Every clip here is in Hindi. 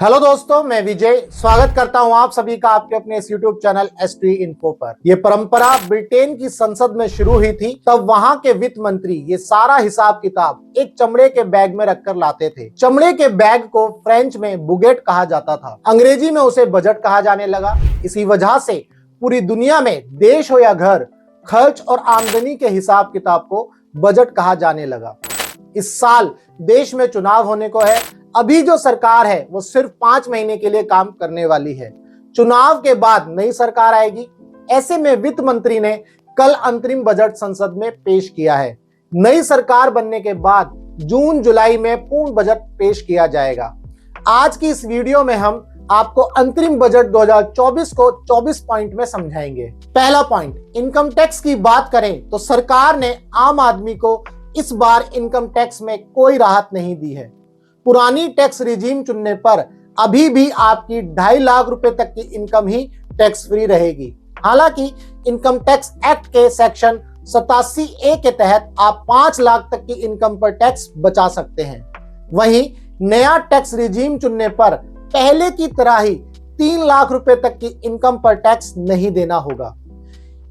हेलो दोस्तों, मैं विजय स्वागत करता हूं आप सभी का आपके अपने इस यूट्यूब चैनल एसटी इन्फो पर। यह परंपरा ब्रिटेन की संसद में शुरू हुई थी। तब वहां के वित्त मंत्री ये सारा हिसाब किताब एक चमड़े के बैग में रखकर लाते थे। चमड़े के बैग को फ्रेंच में बुगेट कहा जाता था, अंग्रेजी में उसे बजट कहा जाने लगा। इसी वजह से पूरी दुनिया में देश हो या घर, खर्च और आमदनी के हिसाब किताब को बजट कहा जाने लगा। इस साल देश में चुनाव होने को है। अभी जो सरकार है वो सिर्फ 5 महीने के लिए काम करने वाली है। चुनाव के बाद नई सरकार आएगी। ऐसे में वित्त मंत्री ने कल अंतरिम बजट संसद में पेश किया है। नई सरकार बनने के बाद जून जुलाई में पूर्ण बजट पेश किया जाएगा। आज की इस वीडियो में हम आपको अंतरिम बजट 2024 को 24 पॉइंट में समझाएंगे। पहला पॉइंट, इनकम टैक्स की बात करें तो सरकार ने आम आदमी को इस बार इनकम टैक्स में कोई राहत नहीं दी है। पुरानी टैक्स रिजीम चुनने पर अभी भी आपकी 2.5 लाख रुपए तक की इनकम ही टैक्स फ्री रहेगी। हालांकि इनकम टैक्स एक्ट के सेक्शन 87A के तहत आप 5 लाख तक की इनकम पर टैक्स बचा सकते हैं। वहीं नया टैक्स रिजीम चुनने पर पहले की तरह ही 3 लाख रुपए तक की इनकम पर टैक्स नहीं देना होगा।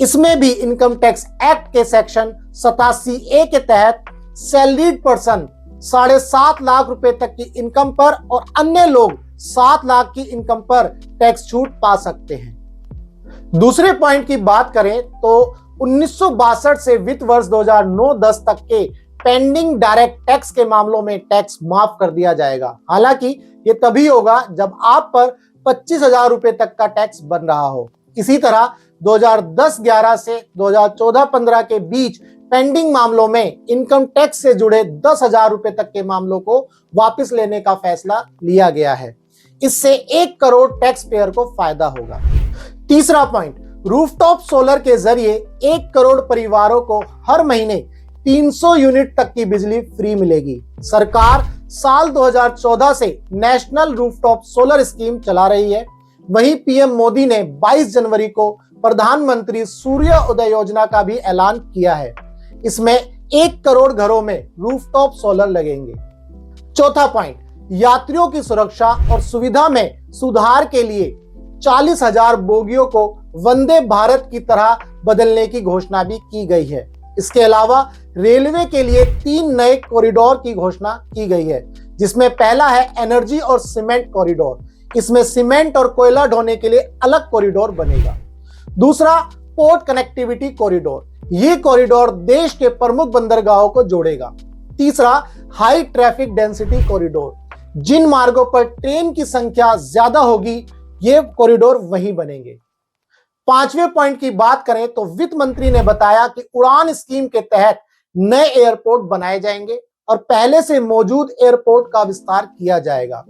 इसमें भी इनकम टैक्स एक्ट के सेक्शन 87A के तहत सैलरीड पर्सन 7.5 लाख रुपए तक की इनकम पर और अन्य लोग 7 लाख की इनकम पर टैक्स छूट पा सकते हैं। दूसरे पॉइंट की बात करें तो 1962 से वित्त वर्ष 2009-10 तक के पेंडिंग डायरेक्ट टैक्स के मामलों में टैक्स माफ कर दिया जाएगा। हालांकि ये तभी होगा जब आप पर 25,000 रुपए तक का टैक्स बन रहा हो। इसी तरह 2010-11 से 2014-15 के बीच पेंडिंग मामलों में इनकम टैक्स से जुड़े 10,000 रुपए तक के मामलों को वापस लेने का फैसला लिया गया है। इससे 1 करोड़ टैक्स पेयर को फायदा होगा। तीसरा पॉइंट, रूफटॉप सोलर के जरिए 1 करोड़ परिवारों को हर महीने 300 यूनिट तक की बिजली फ्री मिलेगी। सरकार साल 2014 से नेशनल रूफटॉप सोलर स्कीम चला रही है। वहीं पीएम मोदी ने 22 जनवरी को प्रधानमंत्री सूर्य उदय योजना का भी ऐलान किया है। इसमें 1 करोड़ घरों में रूफटॉप सोलर लगेंगे। चौथा पॉइंट, यात्रियों की सुरक्षा और सुविधा में सुधार के लिए 40,000 बोगियों को वंदे भारत की तरह बदलने की घोषणा भी की गई है। इसके अलावा रेलवे के लिए 3 नए कॉरिडोर की घोषणा की गई है, जिसमें पहला है एनर्जी और सीमेंट कॉरिडोर। इसमें सीमेंट और कोयला ढोने के लिए अलग कॉरिडोर बनेगा। दूसरा, पोर्ट कनेक्टिविटी कॉरिडोर। ये कॉरिडोर देश के प्रमुख बंदरगाहों को जोड़ेगा। तीसरा, हाई ट्रैफिक डेंसिटी कॉरिडोर। जिन मार्गों पर ट्रेन की संख्या ज्यादा होगी ये कॉरिडोर वहीं बनेंगे। पांचवें पॉइंट की बात करें तो वित्त मंत्री ने बताया कि उड़ान स्कीम के तहत नए एयरपोर्ट बनाए जाएंगे और पहले से मौजूद एयरपोर्ट का विस्तार किया जाएगा।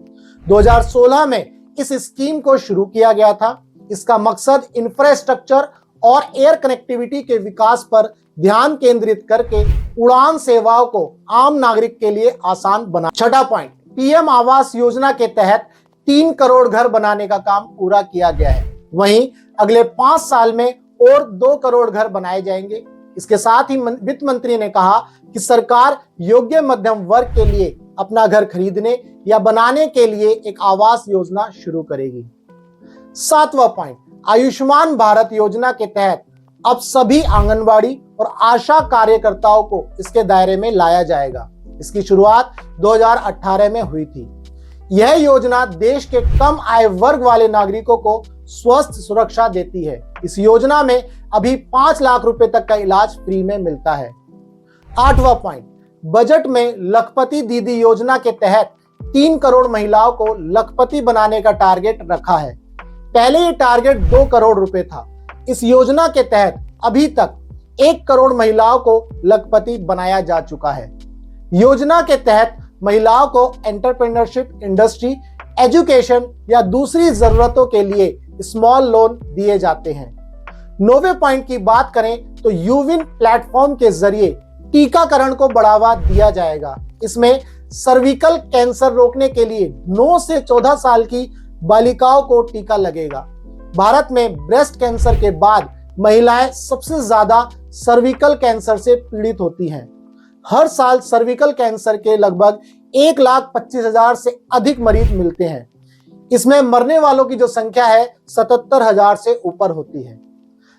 2016 में इस स्कीम को शुरू किया गया था। इसका मकसद इंफ्रास्ट्रक्चर और एयर कनेक्टिविटी के विकास पर ध्यान केंद्रित करके उड़ान सेवाओं को आम नागरिक के लिए आसान बना। छठा पॉइंट, पीएम आवास योजना के तहत 3 करोड़ घर बनाने का काम पूरा किया गया है। वहीं अगले 5 साल में और 2 करोड़ घर बनाए जाएंगे। इसके साथ ही वित्त मंत्री ने कहा कि सरकार योग्य मध्यम वर्ग के लिए अपना घर खरीदने या बनाने के लिए एक आवास योजना शुरू करेगी। 7वां पॉइंट, आयुष्मान भारत योजना के तहत अब सभी आंगनबाड़ी और आशा कार्यकर्ताओं को इसके दायरे में लाया जाएगा। इसकी शुरुआत 2018 में हुई थी। यह योजना देश के कम आय वर्ग वाले नागरिकों को स्वास्थ्य सुरक्षा देती है। इस योजना में अभी 5 लाख रुपए तक का इलाज फ्री में मिलता है। 8वां पॉइंट, बजट में लखपति दीदी योजना के तहत 3 करोड़ महिलाओं को लखपति बनाने का टारगेट रखा है। पहले ये टारगेट 2 करोड़ रुपए था। इस योजना के तहत अभी तक 1 करोड़ महिलाओं को लखपति बनाया जा चुका है। योजना के तहत महिलाओं को एंटरप्रेन्योरशिप, इंडस्ट्री, एजुकेशन या दूसरी जरूरतों के लिए स्मॉल लोन दिए जाते हैं। 9वें पॉइंट की बात करें तो यूविन प्लेटफॉर्म के जरिए टीकाकरण को बढ़ावा दिया जाएगा। इसमें सर्विकल कैंसर रोकने के लिए 9 से 14 साल की बालिकाओं को टीका लगेगा। भारत में ब्रेस्ट कैंसर के बाद महिलाएं सबसे ज्यादा सर्विकल कैंसर से पीड़ित होती हैं। हर साल सर्विकल कैंसर के लगभग 1,25,000 से अधिक मरीज मिलते हैं। इसमें मरने वालों की जो संख्या है 77,000 से ऊपर होती है।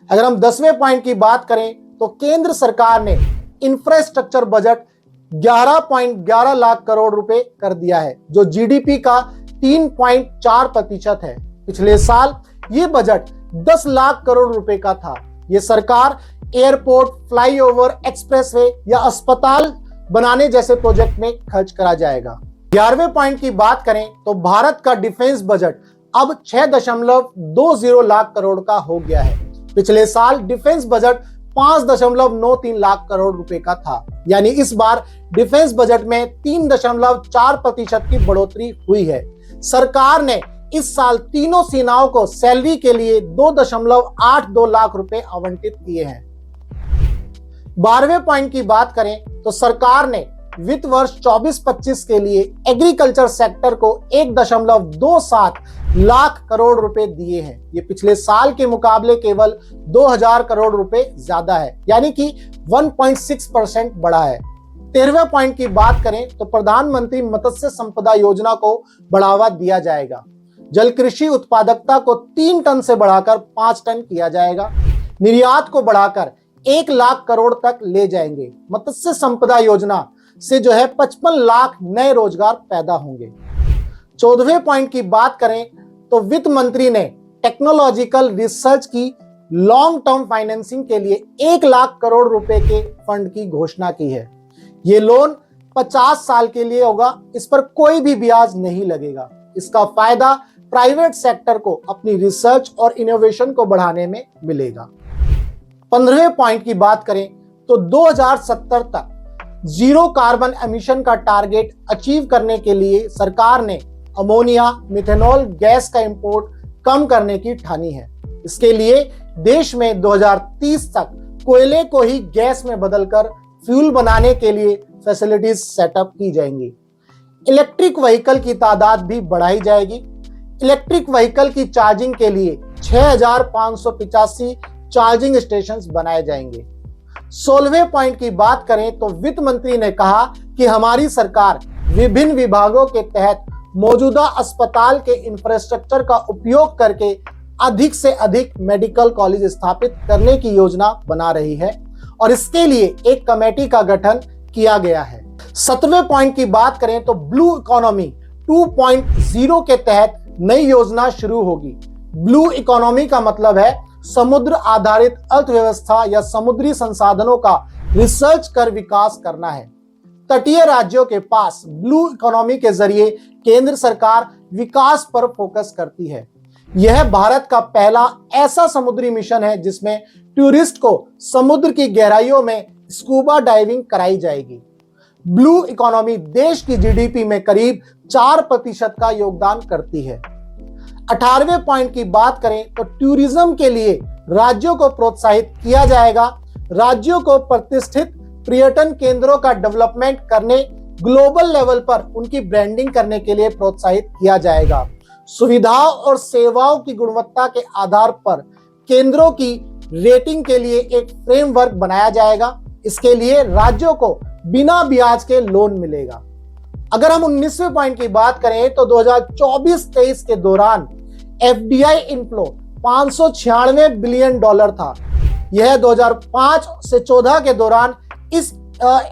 अगर हम 10वें पॉइंट की बात करें तो केंद्र सरकार ने इंफ्रास्ट्रक्चर बजट 11.11 लाख करोड़ रुपए कर दिया है, जो जीडीपी का 3.4% है। पिछले साल ये बजट 10 लाख करोड़ रुपए का था। ये सरकार एयरपोर्ट, फ्लाईओवर, एक्सप्रेसवे या अस्पताल बनाने जैसे प्रोजेक्ट में खर्च करा जाएगा। 11वें पॉइंट की बात करें तो भारत का डिफेंस बजट अब 6.20 लाख करोड़ का हो गया है। पिछले साल डिफेंस बजट 5.93 लाख करोड़ रुपए का था, यानी इस बार डिफेंस बजट में 3.4% की बढ़ोतरी हुई है। सरकार ने इस साल तीनों सेनाओं को सैलरी के लिए 2.82 लाख रुपए आवंटित किए हैं। 12वें पॉइंट की बात करें तो सरकार ने वित्त वर्ष 24-25 के लिए एग्रीकल्चर सेक्टर को 1.27 लाख करोड़ रुपए दिए हैं। ये पिछले साल के मुकाबले केवल 2000 करोड़ रुपए ज्यादा है, यानी कि 1.6% बढ़ा है। 13वें पॉइंट की बात करें तो प्रधानमंत्री मत्स्य संपदा योजना को बढ़ावा दिया जाएगा। जल कृषि उत्पादकता को 3 टन से बढ़ाकर 5 टन किया जाएगा। निर्यात को बढ़ाकर 1 लाख करोड़ तक ले जाएंगे। मत्स्य संपदा योजना से जो है 55 लाख नए रोजगार पैदा होंगे। 14वें पॉइंट की बात करें तो वित्त मंत्री ने टेक्नोलॉजिकल रिसर्च की लॉन्ग टर्म फाइनेंसिंग के लिए 1 लाख करोड़ रुपए के फंड की घोषणा की है। ये लोन 50 साल के लिए होगा। इस पर कोई भी ब्याज नहीं लगेगा। इसका फायदा प्राइवेट सेक्टर को अपनी रिसर्च और इनोवेशन को बढ़ाने में मिलेगा। 15वें पॉइंट की बात करें तो 2070 तक जीरो कार्बन एमिशन का टारगेट अचीव करने के लिए सरकार ने अमोनिया, मिथेनॉल गैस का इंपोर्ट कम करने की ठानी है। इसके लिए देश में 2030 तक कोयले को ही गैस में बदलकर फ्यूल बनाने के लिए फैसिलिटीज सेटअप की जाएंगी। इलेक्ट्रिक व्हीकल की तादाद भी बढ़ाई जाएगी। इलेक्ट्रिक व्हीकल की चार्जिंग के लिए 6585 चार्जिंग स्टेशंस बनाए जाएंगे। 16वें पॉइंट की बात करें तो वित्त मंत्री ने कहा कि हमारी सरकार विभिन्न विभागों के तहत मौजूदा अस्पताल के इंफ्रास्ट्रक्चर का उपयोग करके अधिक से अधिक मेडिकल कॉलेज स्थापित करने की योजना बना रही है और इसके लिए एक कमेटी का गठन किया गया है। 17वें पॉइंट की बात करें तो ब्लू इकोनॉमी 2.0 के तहत नई योजना शुरू होगी। ब्लू इकोनॉमी का मतलब है समुद्र आधारित अर्थव्यवस्था या समुद्री संसाधनों का रिसर्च कर विकास करना है। तटीय राज्यों के पास ब्लू इकोनॉमी के जरिए केंद्र सरकार विकास पर फोकस करती है। यह भारत का पहला ऐसा समुद्री मिशन है जिसमें टूरिस्ट को समुद्र की गहराइयों में स्कूबा डाइविंग कराई जाएगी। ब्लू इकोनॉमी देश की जीडीपी में करीब 4% का योगदान करती है। 18वें पॉइंट की बात करें तो टूरिज्म के लिए राज्यों को प्रोत्साहित किया जाएगा। राज्यों को प्रतिष्ठित पर्यटन केंद्रों का डेवलपमेंट करने, ग्लोबल लेवल पर उनकी ब्रांडिंग करने के लिए प्रोत्साहित किया जाएगा। सुविधाओं और सेवाओं की गुणवत्ता के आधार पर केंद्रों की रेटिंग के लिए एक फ्रेमवर्क बनाया जाएगा। इसके लिए राज्यों को बिना ब्याज के लोन मिलेगा। अगर हम 19वें पॉइंट की बात करें तो 2024-23 के दौरान एफडीआई इनफ्लो 596 बिलियन डॉलर था। यह 2005 से 14 के दौरान इस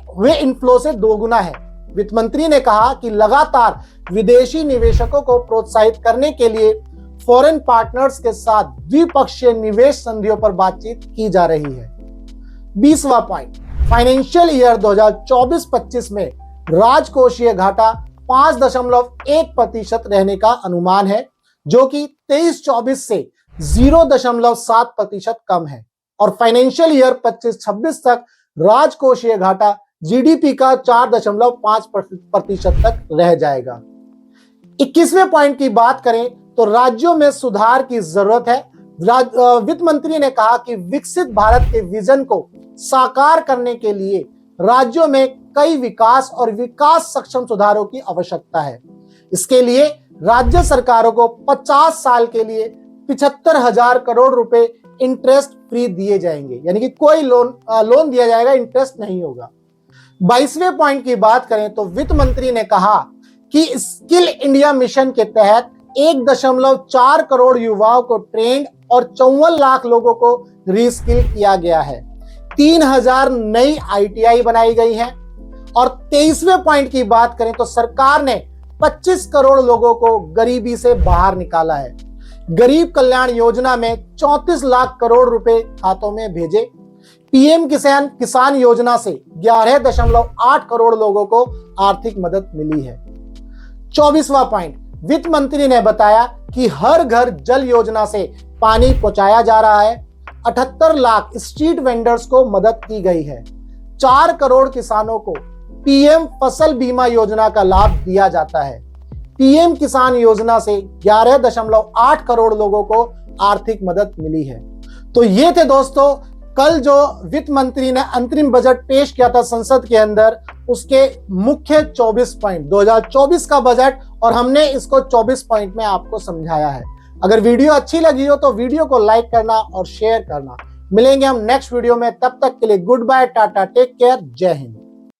हुए इनफ्लो से दोगुना है। वित्त मंत्री ने कहा कि लगातार विदेशी निवेशकों को प्रोत्साहित करने के लिए फॉरेन पार्टनर्स के साथ द्विपक्षीय निवेश संधियों पर बातचीत की जा रही है। 20वां पॉइंट, फाइनेंशियल ईयर 2024-25 में राजकोषीय घाटा 5.1% रहने का अनुमान है, जो कि 23-24 से 0.7% कम है और फाइनेंशियल ईयर 25-26 तक राजकोषीय घाटा जीडीपी का 4.5% तक रह जाएगा। 21वें पॉइंट की बात करें तो राज्यों में सुधार की जरूरत है। वित्त मंत्री ने कहा कि विकसित भारत के विजन को साकार करने के लिए राज्यों में कई विकास और विकास सक्षम सुधारों की आवश्यकता है। इसके लिए राज्य सरकारों को 50 साल के लिए 75,000 करोड़ रुपए इंटरेस्ट फ्री दिए जाएंगे, यानी कि कोई लोन दिया जाएगा, इंटरेस्ट नहीं होगा। 22वें पॉइंट की बात करें तो वित्त मंत्री ने कहा कि स्किल इंडिया मिशन के तहत 1.4 करोड़ युवाओं को ट्रेंड और 54 लाख लोगों को रीस्किल किया गया है। 3000 नई ITI बनाई गई हैं। और 23वें पॉइंट की बात करें तो सरकार ने 25 करोड़ लोगों को गरीबी से बाहर निकाला है। गरीब कल्याण योजना में 34 लाख करोड़ रुपए खातों में भेजे। PM किसान योजना से 11.8 करोड़ लोगों को आर्थिक मदद मिली है। 24वां पॉइंट, वित्त मंत्री ने बताया कि हर घर जल योजना से पानी पहुंचाया जा रहा है। 78 लाख स्ट्रीट वेंडर्स को मदद की गई है। 4 करोड़ किसानों को PM फसल बीमा योजना का लाभ दिया जाता है। PM किसान योजना से 11.8 करोड़ लोगों को आर्थिक मदद मिली है। तो ये थे दोस्तों कल जो वित्त मंत्री ने अंतरिम बजट पेश किया था संसद के अंदर, उसके मुख्य 24 पॉइंट 2024 का बजट, और हमने इसको 24 पॉइंट में आपको समझाया है। अगर वीडियो अच्छी लगी हो तो वीडियो को लाइक करना और शेयर करना। मिलेंगे हम नेक्स्ट वीडियो में, तब तक के लिए goodbye, ta-ta, take care, Jai Hind.